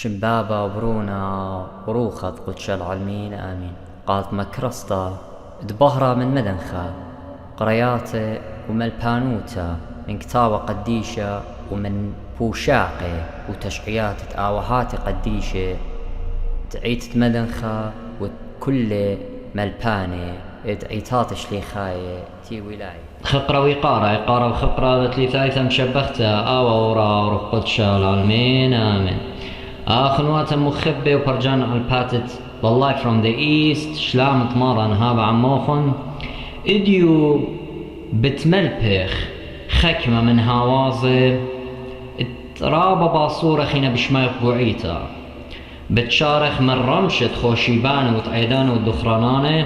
شبابة وبرونا وروخض قدش العالمين آمين. قالت مكرسطة دبهرة من مدنخة قرياتي وملبانوتا من كتابة قديشة ومن بوشاقي وتشعيات آوهاتي قديشة دعيت مدنخة وكل ملباني دعيتات شليخاي تي ولاي خقرة وقارة وخقرة بتلي ثالثة مشبختها ورا ورقدش العالمين آمين. خنوات مخبة وبرجان الباتت والله from the east شلام تمارن هابا عموخن اديو بتملبخ خكمة من هوازي ترابة باصورة خينا بشمايق بوعيتا بتشارخ من رمشة خوشيبان وتعيدان ودخراناني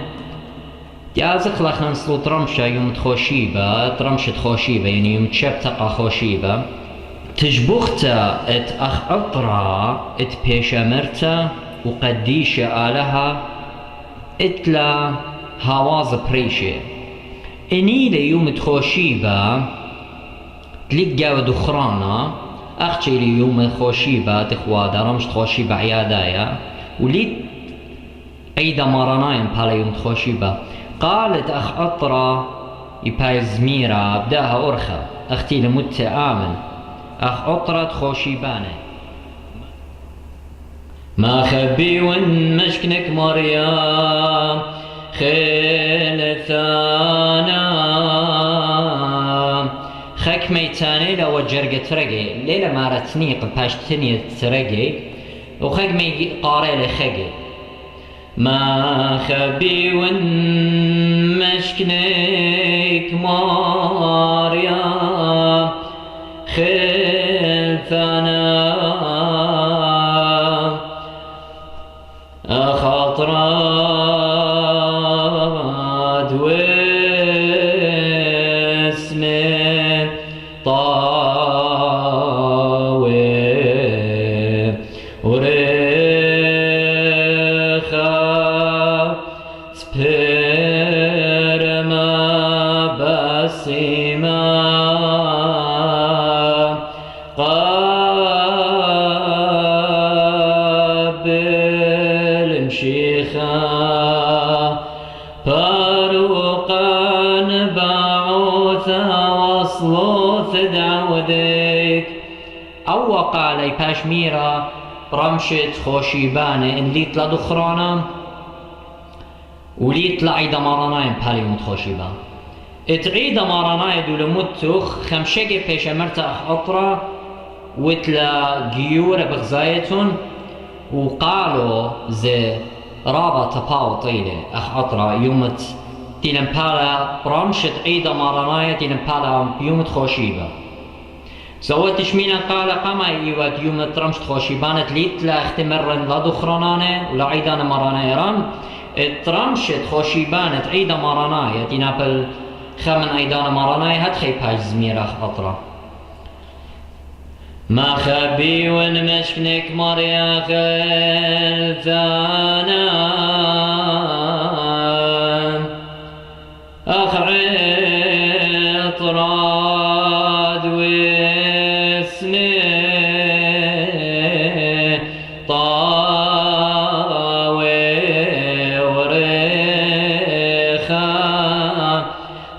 يازق لخن صوت رمشة يوم تخوشيبة رمشة خوشيبة يعني يوم تشبتقى خوشيبة تجبختا ات اخ اطرا ات بيشامرتا وقديشة آلها اتلا هواز بريشة انيلي يوم تخوشيبة تلقى ودخرانا اختي لي يوم خوشيبة تخوادا رمش تخوشيبة عيادايا وليت ايدا مارانايم بالا يوم تخوشيبة قالت اخ اطرا يباي زميرة بداها ارخا اختي لمت امن اخ اطرا تخوشيبانه ما خبي ون مشكنك مريم خلثانا خك ميتاني لو جرقة ترقي ليلة مارتني قباش تنية ترقي وخك مي قاري لخقي ما خبي ون مشكنك مريم خلثانا خاطرات واسمي طاوي وريخة سبرما بسيما قابل مشيخة فاروقا بعوثة وصلوث دعودك أو قال باشميرة رمشت خوشيبانة إن ليت لدخرانا وليت لعيدا مارانايم بهاليوم خوشيبان اتعيدا ماراناي دولموتوخ خمشقي بيش مرتا أخ أطرا وتلا جيورة بغزايتون وقالوا زي رابا تباو طيلة أخ أطرا يومت تيلمبالا برمشت عيدا ماراناي تيلمبالا يومت خوشيبا سوت شمينا قال قما ايوات يومت رمشت خوشيبانت ليت لا اختمرن لا دخرانانه ولا عيدان مارانايران ترمشت خوشيبانت عيدا ماراناي تينابل خمن عيدان ماراناي هتخي باش زمير أخ أطرا ما خبي ونمشكنك مريا خلثانا أخ عطراد واسمي طاوي وريخا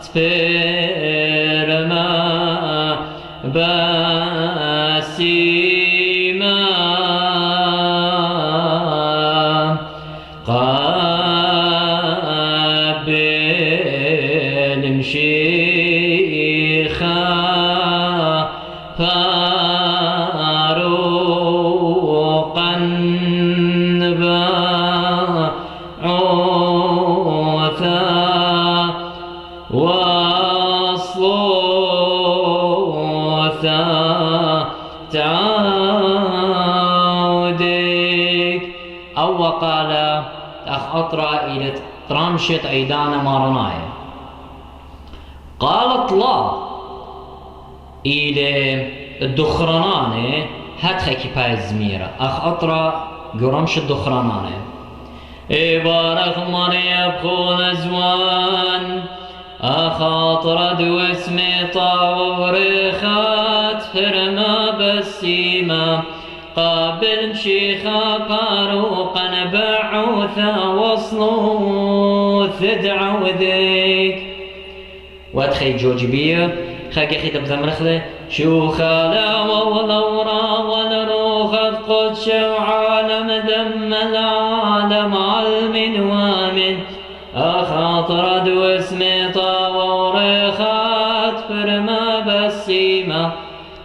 سبرما بسيما قابل مشيخة فاروقا بعوثا وصلوثا تعودك أو قال أخ أطرا إلى ترمشت عيدان مارناي قالت لا إلى الدخراناني هاتخي باي زميرة أخ أطرا قرمش الدخراناني إبارك مريم بخون زوان أخاطرد واسمي طاورخات فرما بسيمة قابل مشيخة باروقا بعوثة وصلو ثدع وذيك وادخي جوجبية خاقي خيط بزمرخلة شو خالا وولورا والروخة قدش وعالم ذم العالم علم وامن أخاطرد واسمي طاوة وريخات فرما بسيمة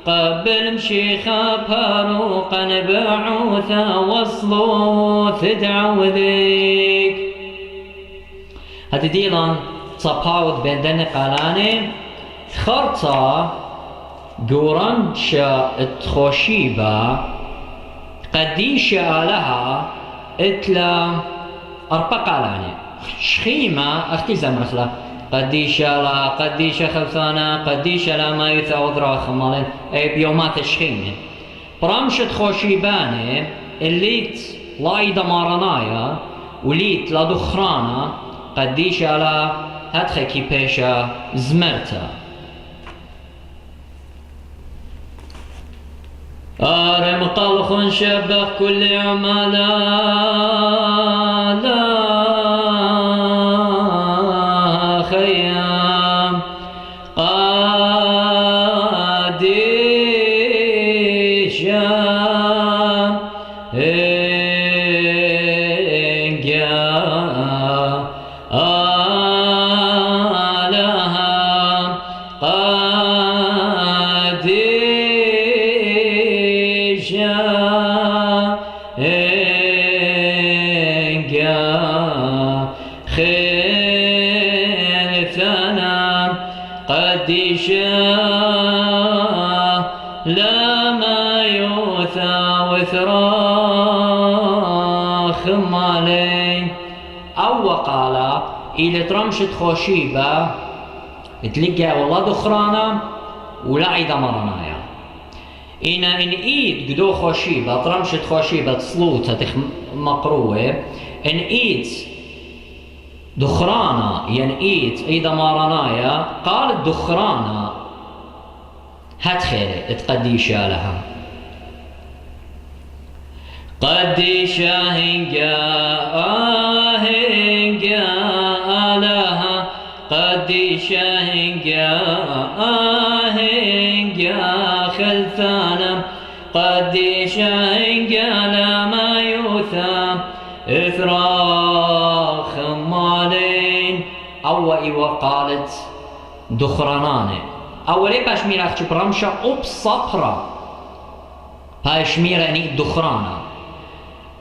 قبل مشيخة باروقا بعوثة وصلو ثدع وذيك هذه ديلان تصبحاوت بين دني قالاني خرطة قورنشا التخوشيبة قديشة لها اتلا أربع قالاني شخيمة أختي زمرخلة قديشة لا قديشة خلفانة قديشة لا ما يثاوض راخمالين أي بيومات الشخيمة برامشة خوشيباني الليت لايدا مارانايا وليت لا دخرانا قديشة لا هدخي كي بيشا زمرتا أرم قلخ شبخ كل عمالا لا خيام قديشا لا ما يوثى وثراخ مالين أو قال إلى ترمشت خوشيبة تلقى والله دخرانا ولا عيدا مرنايا إن إيد قدو خوشيبة ترمشت خوشيبة تصلوتها مقروة إن إيد دخرانا ينقيت إيدا مارانايا قالت دخرانا هتخيلي تقديشا لها قديشا هنجا لها قديشا هنجا خلفانا قديشا هنجا لما يوثى إثراخ مالين أو وقالت دخراناني أولي باشمير أختي برمشة أبصبرة باشمير أني دخرانا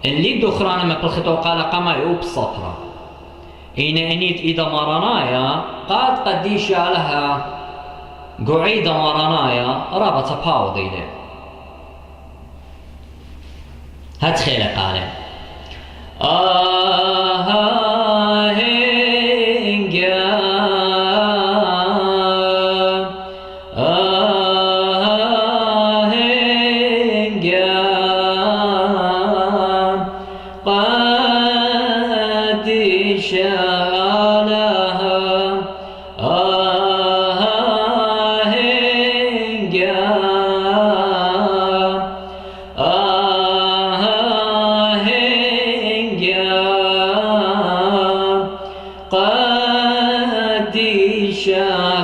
اللي دخرانا ما بلختو قال قما أبصبرة إن أنيت إذا مرانايا قالت قديش لها قعيدة مرانايا رابطة باوضي لي هتخيل قاله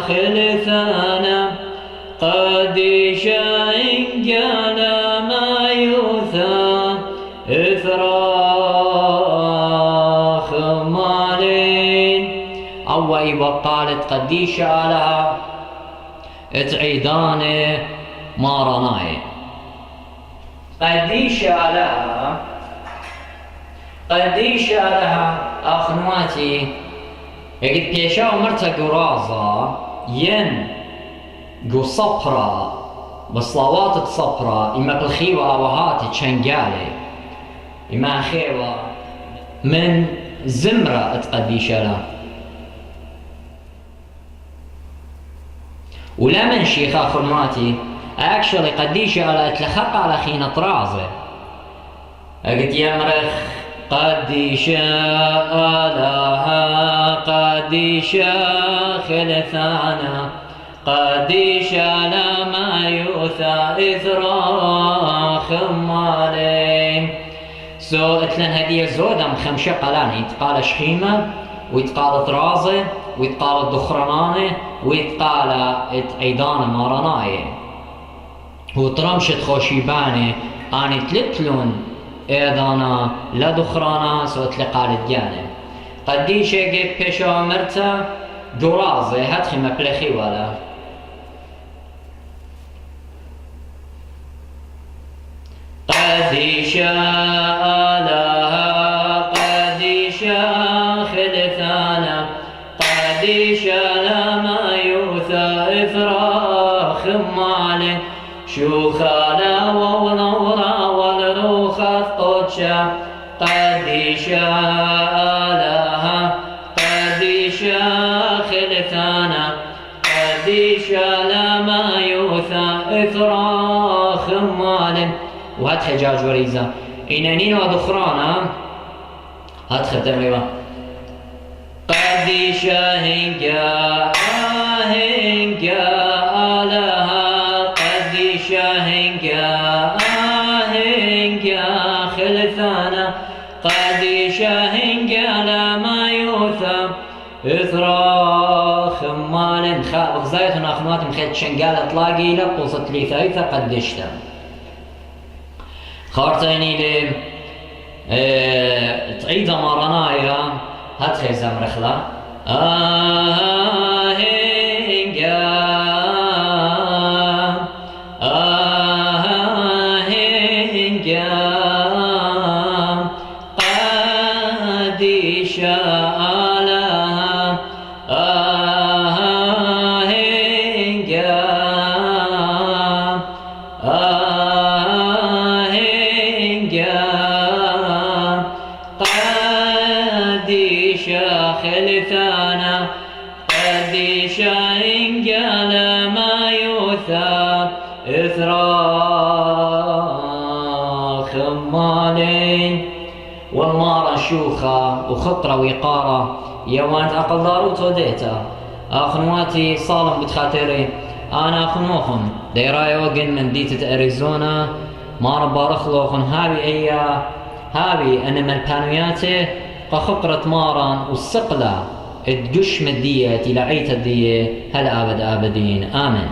خلفانا قديشا إن كان ما يوثى إثراخ مالين أو وقالت قديشا لها تعيداني مارناي قديشا لها أخنواتي يقول بيشاو مرتا قرازة ين قو صبرا بصلوات الصبرا إما بالخيوة أوهاتي تشنقالي إما خيوة من زمرة اتقديش له ولا من شيخا خرماتي اكشولي قديش على اتلخق على خينا طرازة قلت يمرخ قديش لها قديش خلفانا قد شال ما يوثى إثرا خمالين. اتلن هدية زودة خمشة قلان، يتقال شخيمة ويتقال طرازة ويتقال دخرانانة ويتقال عيدان مارناية وطرمشة خوشيبانة اني تلتلون ايضانا لا دخرانا سو اتلقال ديانة. قديشة جيب بيشا مرتا جرازة هاتخي مبلخي ولا قديشة لها قديشة خلثانا قديشة لما يوثى إفراخ مالي شوخالا ونورا والروخة قدشة قديشة لها قديشة خلثانا قديشة لما يوثى إفراخ مالي. وهات حجاج وريزة إننين ودخرانا هات ختم لي قديشة هنجا لها قديشة هنجا خلثانا قديشة هنجا لما يوثى إثرا خمال خاء بغزايتنا أخنوات مخيط شنقالة تلاقي لقوصة لي ثايثة قدشتا خارتيني لي تعيد مارنايا هات خيزة مرخلة قديشة لها قديشة خلثانا قديشة إنجال ما يوثى إثرا خمالين. والمارة شوخة وخطرة ويقارة يوانت أقل داروت وديتا أخنواتي صالم بتخاطري أنا أخنوخن ديراي وقن من ديتة أريزونا مارا بارخلوخن هابي أيا هابي أنا من البانوياتي قخبرة ماران والسقلة الدش مدية إلى عيت الدية هل أبد آبدين آمين.